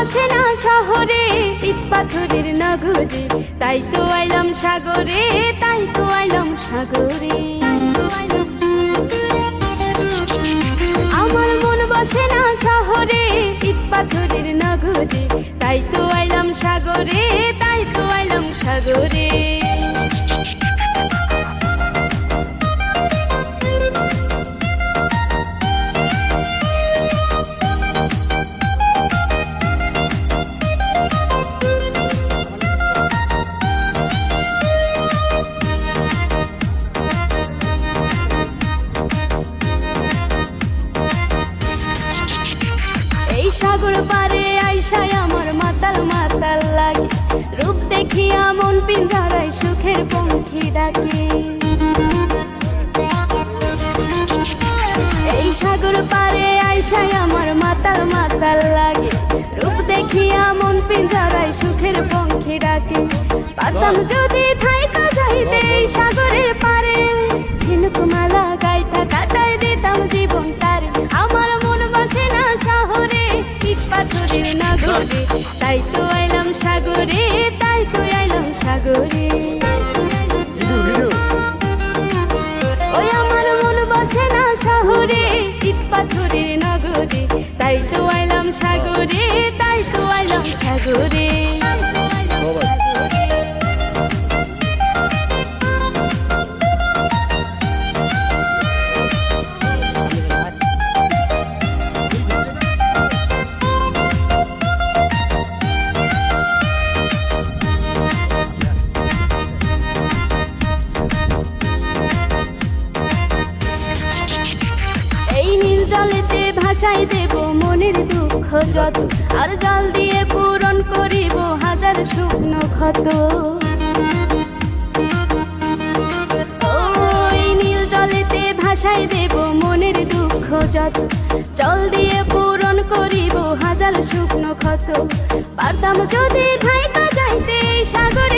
বসে না শহরে, ইট পাথরের নগরে, তাই তো আইলাম সাগরে, তাই তো আইলাম সাগরে। আমার মন বসে না শহরে, ইট পাথরের নগরে, তাই তো আইলাম সাগরে, তাই তো আইলাম সাগরে। সাগর পারে আইসায় আমার মাতাল মাতাল লাগে, রূপ দেখিয়া মন পিঞ্জরায় সুখের পঙ্খী ডাকে। এই সাগর পারে আইসায় আমার মাতাল মাতাল লাগে, রূপ দেখিয়া মন পিঞ্জরায় সুখের পঙ্খী ডাকে। পারতাম যদি থাইকা যাইতে এই সাগরের পারে, ঝিনুক মালা গাইতা কাটায় দিতাম জীবন তারে। আমার মন বসে না শহরে, ইট পাথরের নগরে, তাই তো আইলাম সাগরে, তাই তো আইলাম সাগরে। ওই আমার মন বসে না শহরে, ইট পাথরের নগরে, তাই তো আইলাম সাগরে, তাই তো আইলাম সাগরে। জলেতে ভাসাই দেব মনের দুঃখ যত, আর জল দিয়ে পূরণ করিব হাজার শুকনো ক্ষত। ওই নীল জলেতে ভাসাই দেব মনের দুঃখ যত, জল দিয়ে পূরণ করিব হাজার শুকনো ক্ষত। পারতাম যদি থাইকা যাইতে এই সাগরে